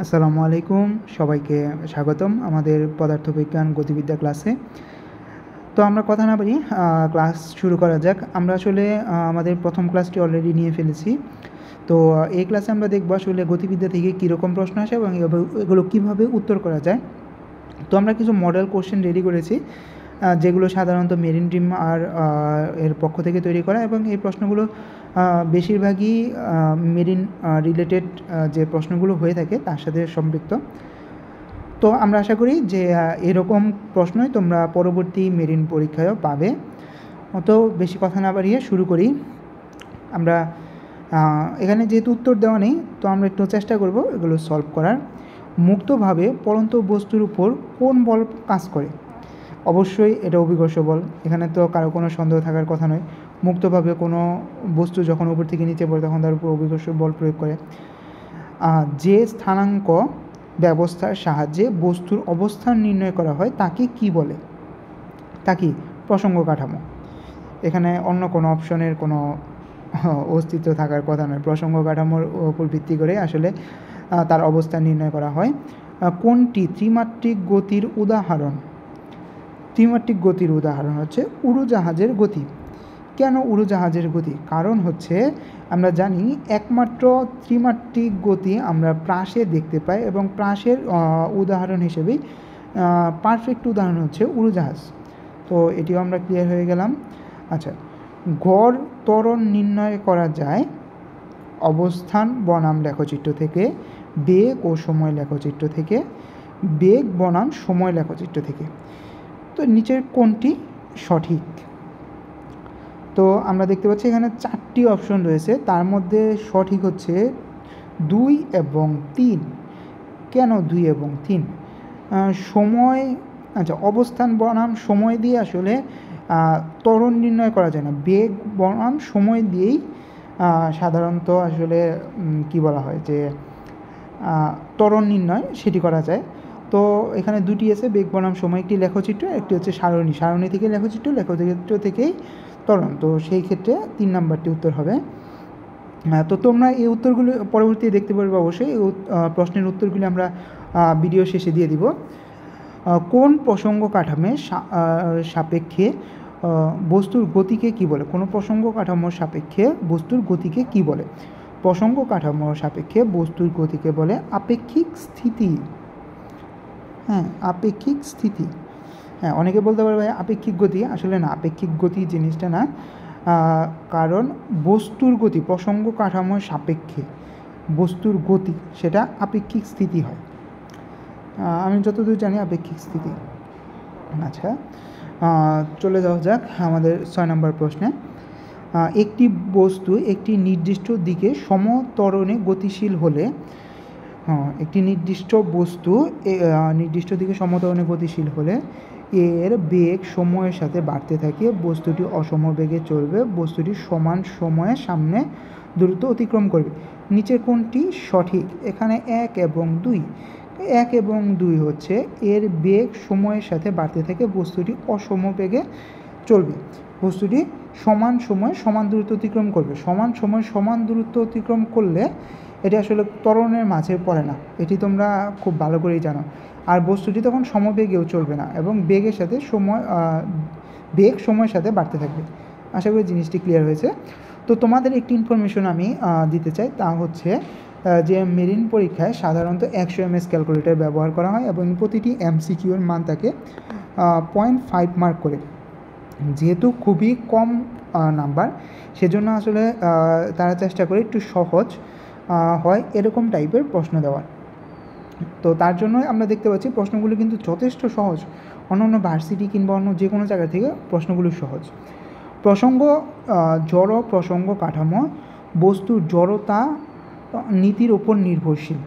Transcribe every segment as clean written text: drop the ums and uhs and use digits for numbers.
আসসালামু আলাইকুম, সবাইকে স্বাগতম আমাদের পদার্থবিজ্ঞান গতিবিদ্যা ক্লাসে। তো আমরা কথা না বাড়িয়ে ক্লাস শুরু করা যাক। আমরা আসলে আমাদের প্রথম ক্লাসটি অলরেডি নিয়ে ফেলেছি। তো এই ক্লাসে আমরা দেখব আসলে গতিবিদ্যা থেকে কীরকম প্রশ্ন আসে এবং এগুলো কীভাবে উত্তর করা যায়। তো আমরা কিছু মডেল কোশ্চেন রেডি করেছি, যেগুলো সাধারণত মেরিন ড্রিম আর এর পক্ষ থেকে তৈরি করা, এবং এই প্রশ্নগুলো বেশিরভাগই মেরিন রিলেটেড যে প্রশ্নগুলো হয়ে থাকে তার সাথে সম্পৃক্ত। তো আমরা আশা করি যে এরকম প্রশ্নই তোমরা পরবর্তী মেরিন পরীক্ষায়ও পাবে। অত বেশি কথা না বাড়িয়ে শুরু করি। আমরা এখানে যেহেতু উত্তর দেওয়া নেই, তো আমরা একটু চেষ্টা করব এগুলো সলভ করার। মুক্তভাবে পড়ন্ত বস্তুর উপর কোন বল কাজ করে? অবশ্যই এটা অভিকর্ষ বল, এখানে তো কারো কোনো সন্দেহ থাকার কথা নয়। মুক্তভাবে কোনো বস্তু যখন উপর থেকে নিচে পড়ে তখন তার উপর অভিকর্ষ বল প্রয়োগ করে। যে স্থানাঙ্ক ব্যবস্থার সাহায্যে বস্তুর অবস্থান নির্ণয় করা হয় তাকে কি বলে? তা কি? প্রসঙ্গ কাঠামো। এখানে অন্য কোনো অপশনের কোনো অস্তিত্ব থাকার কথা নয়। প্রসঙ্গ কাঠামোর উপর ভিত্তি করে আসলে তার অবস্থান নির্ণয় করা হয়। কোনটি ত্রিমাত্রিক গতির উদাহরণ? ত্রিমাত্রিক গতির উদাহরণ হচ্ছে উড়োজাহাজের গতি। কেন উড়োজাহাজের গতি? কারণ হচ্ছে আমরা জানি একমাত্র ত্রিমাত্রিক গতি আমরা প্রাসে দেখতে পাই, এবং প্রাসের উদাহরণ হিসেবেই পারফেক্ট উদাহরণ হচ্ছে উড়োজাহাজ। তো এটিও আমরা ক্লিয়ার হয়ে গেলাম। আচ্ছা, গড় ত্বরণ নির্ণয় করা যায় অবস্থান বনাম লেখচিত্র থেকে, বেগ ও সময় লেখচিত্র থেকে, বেগ বনাম সময় লেখচিত্র থেকে। তো নিচের কোনটি সঠিক? তো আমরা দেখতে পাচ্ছি এখানে 4টি অপশন রয়েছে, তার মধ্যে সঠিক হচ্ছে 2 এবং 3। কেন 2 এবং 3? সময়, আচ্ছা, অবস্থান বনাম সময় দিয়ে আসলে ত্বরণ নির্ণয় করা যায় না। বেগ বনাম সময় দিয়েই সাধারণত আসলে কি বলা হয় যে ত্বরণ নির্ণয় সেটি করা যায়। তো এখানে দুটি আছে, বেগ বনাম সময়, একটি লেখচিত্র, একটি হচ্ছে সারণী। সারণী থেকে লেখচিত্র, লেখচিত্র থেকেই ত্বরণ। তো সেই ক্ষেত্রে 3 নাম্বারটি উত্তর হবে। তো তোমরা এই উত্তরগুলো পরবর্তীতে দেখতে পারবে। অবশ্যই এই প্রশ্নের উত্তরগুলি আমরা ভিডিও শেষে দিয়ে দিব। কোন প্রসঙ্গ কাঠামোর সাপেক্ষে বস্তুর গতিকে কি বলে? কোনো প্রসঙ্গ কাঠামোর সাপেক্ষে বস্তুর গতিকে কি বলে? প্রসঙ্গ কাঠামোর সাপেক্ষে বস্তুর গতিকে বলে আপেক্ষিক স্থিতি। হ্যাঁ, আপেক্ষিক স্থিতি। হ্যাঁ, অনেকে বলতে পারবে আপেক্ষিক গতি। আসলে না, আপেক্ষিক গতি জিনিসটা না, কারণ বস্তুর গতি প্রসঙ্গ কাঠামোর সাপেক্ষে বস্তুর গতি সেটা আপেক্ষিক স্থিতি হয়। আমি যতদূর জানি আপেক্ষিক স্থিতি। আচ্ছা, চলে যাওয়া যাক আমাদের 6 নম্বর প্রশ্নে। একটি বস্তু একটি নির্দিষ্ট দিকে সমত্বরণে গতিশীল হলে, একটি নির্দিষ্ট বস্তু নির্দিষ্ট দিকে সমত্বরণে গতিশীল হলে এর বেগ সময়ের সাথে বাড়তে থাকে। বস্তুটি অসম বেগে চলবে, বস্তুটি সমান সময়ে সামনে দ্রুত অতিক্রম করবে। নিচের কোনটি সঠিক? এখানে 1 এবং 2। 1 এবং 2 হচ্ছে এর বেগ সময়ের সাথে বাড়তে থাকে, বস্তুটি অসম বেগে চলবে, বস্তুটি সমান সময় সমান দূরত্ব অতিক্রম করবে। সমান সময় সমান দূরত্ব অতিক্রম করলে এটি আসলে ত্বরণের মাঝে পড়ে না, এটি তোমরা খুব ভালো করেই জানো। আর বস্তুটি তখন সমবেগেও চলবে না, এবং বেগের সাথে বেগ সময়ের সাথে বাড়তে থাকবে। আশা করি জিনিসটি ক্লিয়ার হয়েছে। তো তোমাদের একটি ইনফরমেশন আমি দিতে চাই, তা হচ্ছে যে মেরিন পরীক্ষায় সাধারণত 100 ms ক্যালকুলেটর ব্যবহার করা হয়, এবং প্রতিটি MCQর মান থাকে 0.5 মার্ক করে। যেহেতু খুবই কম নাম্বার, সেজন্য আসলে তারা চেষ্টা করে একটু সহজ হয় এরকম টাইপের প্রশ্ন দেওয়ার। তো তার জন্যই আমরা দেখতে পাচ্ছি প্রশ্নগুলো কিন্তু যথেষ্ট সহজ। অন্য ভার্সিটি কিংবা অন্য যে কোনো জায়গা থেকে প্রশ্নগুলো সহজ। প্রসঙ্গ জড় প্রসঙ্গ কাঠামো বস্তুর জড়তা নীতির ওপর নির্ভরশীল।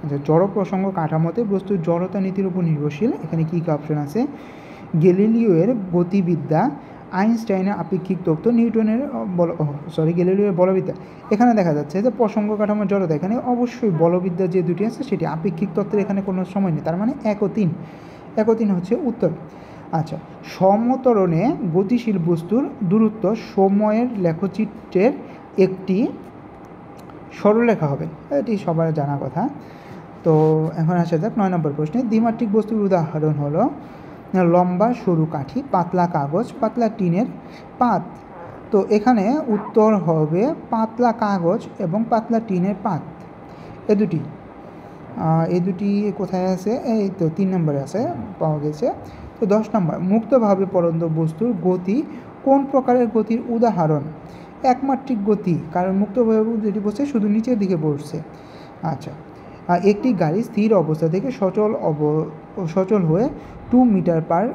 আচ্ছা, জড় প্রসঙ্গ কাঠামোতে বস্তুর জড়তা নীতির উপর নির্ভরশীল। এখানে কী কী অপশন আছে? গ্যালিলিওর গতিবিদ্যা, আইনস্টাইনের আপেক্ষিক তত্ত্ব, নিউটনের গ্যালিলিওর বলবিদ্যা। এখানে দেখা যাচ্ছে যে প্রসঙ্গ কাঠামোর জড়তা, এখানে অবশ্যই বলবিদ্যা যে দুটি আছে সেটি, আপেক্ষিক তত্ত্বের এখানে কোনো সময় নেই, তার মানে 1 ও 3। 1 ও 3 হচ্ছে উত্তর। আচ্ছা, সমত্বরণে গতিশীল বস্তুর দূরত্ব সময়ের লেখচিত্রের একটি সরলরেখা হবে, এটি সবার জানা কথা। তো এখন আসা যাক 9 নম্বর প্রশ্নে। দ্বিমাত্রিক বস্তুর উদাহরণ হলো লম্বা সরু কাঠি, পাতলা কাগজ, পাতলা টিনের পাত। তো এখানে উত্তর হবে পাতলা কাগজ এবং পাতলা টিনের পাত। এই দুটি কোথায় আছে? এই তো 3 নম্বরে আছে, পাওয়া গেছে। তো 10 নম্বর, মুক্তভাবে পড়ন্ত বস্তুর গতি কোন প্রকারের গতির উদাহরণ? একমাত্রিক গতি, কারণ মুক্তভাবে যেটি বসছে শুধু নিচের দিকে বসছে। আচ্ছা, একটি গাড়ি স্থির অবস্থা থেকে সচল হয়ে 2 মিটার পার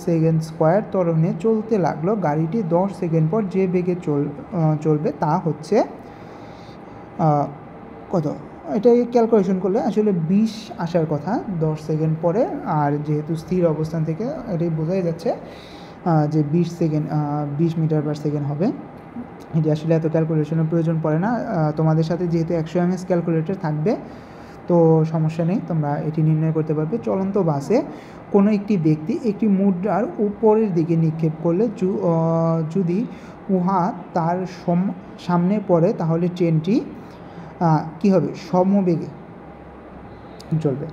সেকেন্ড স্কোয়ার ত্বরণে চলতে লাগলো। গাড়িটি 10 সেকেন্ড পর যে বেগে চলবে তা হচ্ছে কত? এটাই ক্যালকুলেশন করলে আসলে 20 আসার কথা 10 সেকেন্ড পরে, আর যেহেতু স্থির অবস্থান থেকে এটাই বোঝাই যাচ্ছে যে 20 মিটার পার সেকেন্ড হবে। এটি আসলে এত ক্যালকুলেশনের প্রয়োজন পড়ে না, তোমাদের সাথে যেহেতু 100 mAh ক্যালকুলেটর থাকবে তো সমস্যা নেই, তোমরা এটি নির্ণয় করতে পারবে। চলন্ত বাসে কোনো একটি ব্যক্তি একটি মুদ্রার উপরের দিকে নিক্ষেপ করলে যদি উহা তার সামনে পড়ে তাহলে ট্রেনটি কী হবে? সমবেগে চলবে।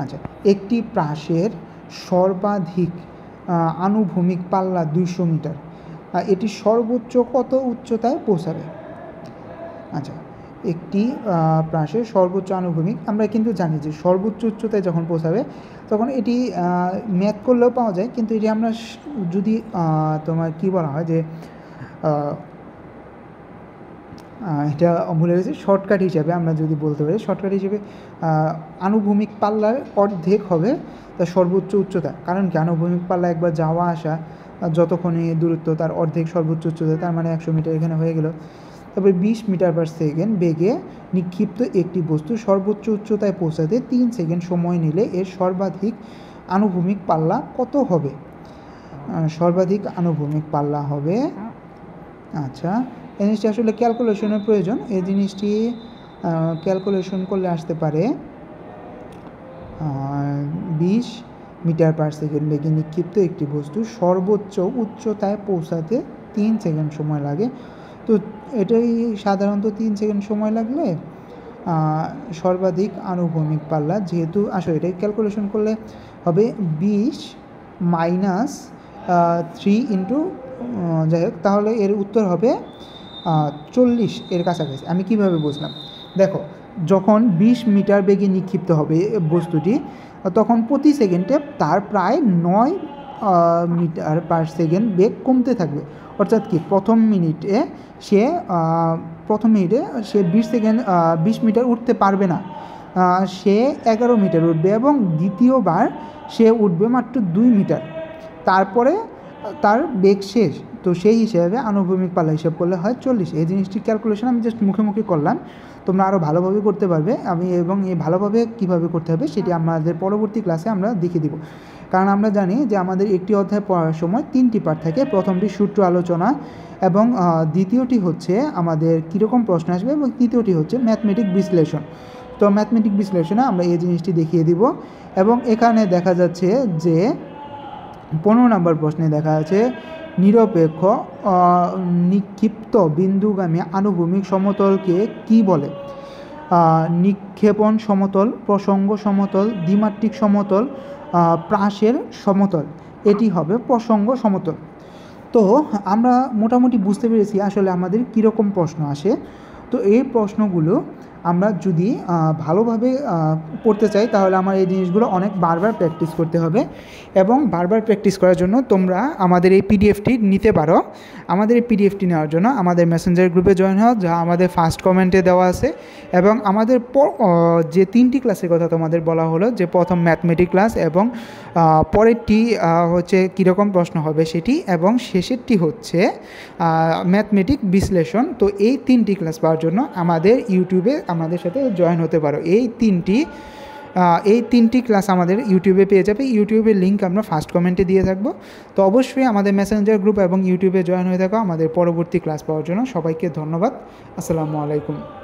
আচ্ছা, একটি প্রাসের সর্বাধিক আনুভূমিক পাল্লা 200 মিটার, এটি সর্বোচ্চ কত উচ্চতায় পৌঁছাবে? আচ্ছা, একটি প্রাসের সর্বোচ্চ আনুভূমিক, আমরা কিন্তু জানি যে সর্বোচ্চ উচ্চতায় যখন পৌঁছাবে তখন এটি ম্যাথ করলেও পাওয়া যায়, কিন্তু এটি আমরা যদি তোমার কি বলা হয় যে এটা ভুলে গেছি, শর্টকাট হিসাবে আমরা যদি বলতে পারি, শর্টকাট হিসেবে আনুভূমিক পাল্লার অর্ধেক হবে তার সর্বোচ্চ উচ্চতা। কারণ কি, আনুভূমিক পাল্লা একবার যাওয়া আসা যতক্ষণই দূরত্ব তার অর্ধেক সর্বোচ্চ উচ্চতা, তার মানে 100 মিটার এখানে হয়ে গেল। তারপরে 20 মিটার পার সেকেন্ড বেগে নিক্ষিপ্ত একটি বস্তু সর্বোচ্চ উচ্চতায় পৌঁছাতে 3 সেকেন্ড সময় নিলে এর সর্বাধিক আনুভূমিক পাল্লা কত হবে? সর্বাধিক আনুভূমিক পাল্লা হবে, আচ্ছা এই জিনিসটি আসলে ক্যালকুলেশনের প্রয়োজন। এই জিনিসটি ক্যালকুলেশন করলে আসতে পারে 20 মিটার পার সেকেন্ড বেগে নিক্ষিপ্ত একটি বস্তু সর্বোচ্চ উচ্চতায় পৌঁছাতে 3 সেকেন্ড সময় লাগে। তো এটাই সাধারণত 3 সেকেন্ড সময় লাগলে সর্বাধিক আনুভূমিক পাল্লা, যেহেতু আসলে এটাই ক্যালকুলেশন করলে হবে 20 মাইনাস 3 ইন্টু, যাই হোক, তাহলে এর উত্তর হবে 40 এর কাছাকাছি। আমি কিভাবে বুঝলাম? দেখো, যখন 20 মিটার বেগে নিক্ষিপ্ত হবে বস্তুটি তখন প্রতি সেকেন্ডে তার প্রায় 9 মিটার পার সেকেন্ড বেগ কমতে থাকবে। অর্থাৎ কি, প্রথম মিনিটে সে 20 মিটার উঠতে পারবে না, সে 11 মিটার উঠবে এবং দ্বিতীয়বার সে উঠবে মাত্র 2 মিটার, তারপরে তার বেগ শেষ। তো সেই হিসাবে আনুভূমিক পাল্লা হিসাব করলে হয় 40। এই জিনিসটি ক্যালকুলেশন আমি জাস্ট মুখে করলাম, তোমরা আরও ভালোভাবে করতে পারবে। এবং এই ভালোভাবে কীভাবে করতে হবে সেটি আমাদের পরবর্তী ক্লাসে আমরা দেখিয়ে দিব। কারণ আমরা জানি যে আমাদের একটি অধ্যায় পড়ার সময় 3টি পার্ট থাকে। প্রথমটি সূত্র আলোচনা, এবং দ্বিতীয়টি হচ্ছে আমাদের কীরকম প্রশ্ন আসবে, এবং তৃতীয়টি হচ্ছে ম্যাথমেটিক বিশ্লেষণ। তো ম্যাথমেটিক বিশ্লেষণে আমরা এই জিনিসটি দেখিয়ে দিব। এবং এখানে দেখা যাচ্ছে যে 15 নম্বর প্রশ্নে দেখা যাচ্ছে নিরপেক্ষ নিক্ষিপ্ত বিন্দুগামী আনুভূমিক সমতলকে কি বলে? নিক্ষেপণ সমতল, প্রসঙ্গ সমতল, দ্বিমাত্রিক সমতল, প্রাসের সমতল, এটি হবে প্রসঙ্গ সমতল। তো আমরা মোটামুটি বুঝতে পেরেছি আসলে আমাদের কীরকম প্রশ্ন আসে। তো এই প্রশ্নগুলো আমরা যদি ভালোভাবে পড়তে চাই তাহলে আমার এই জিনিসগুলো অনেক বারবার প্র্যাকটিস করতে হবে। এবং বারবার প্র্যাকটিস করার জন্য তোমরা আমাদের এই পিডিএফটি নিতে পারো। আমাদের এই পিডিএফটি নেওয়ার জন্য আমাদের মেসেঞ্জার গ্রুপে জয়েন হও, যা আমাদের ফার্স্ট কমেন্টে দেওয়া আছে। এবং আমাদের যে 3টি ক্লাসের কথা তোমাদের বলা হলো, যে প্রথম ম্যাথমেটিক ক্লাস, এবং পরেরটি হচ্ছে কীরকম প্রশ্ন হবে সেটি, এবং শেষেরটি হচ্ছে ম্যাথমেটিক বিশ্লেষণ। তো এই 3টি ক্লাস পাওয়ার জন্য আমাদের ইউটিউবে আমাদের সাথে জয়েন হতে পারো। এই তিনটি ক্লাস আমাদের ইউটিউবে পেয়ে যাবে। ইউটিউবের লিঙ্ক আমরা ফার্স্ট কমেন্টে দিয়ে থাকবো। তো অবশ্যই আমাদের মেসেঞ্জার গ্রুপ এবং ইউটিউবে জয়েন হয়ে থাকো আমাদের পরবর্তী ক্লাস পাওয়ার জন্য। সবাইকে ধন্যবাদ। আসসালামু আলাইকুম।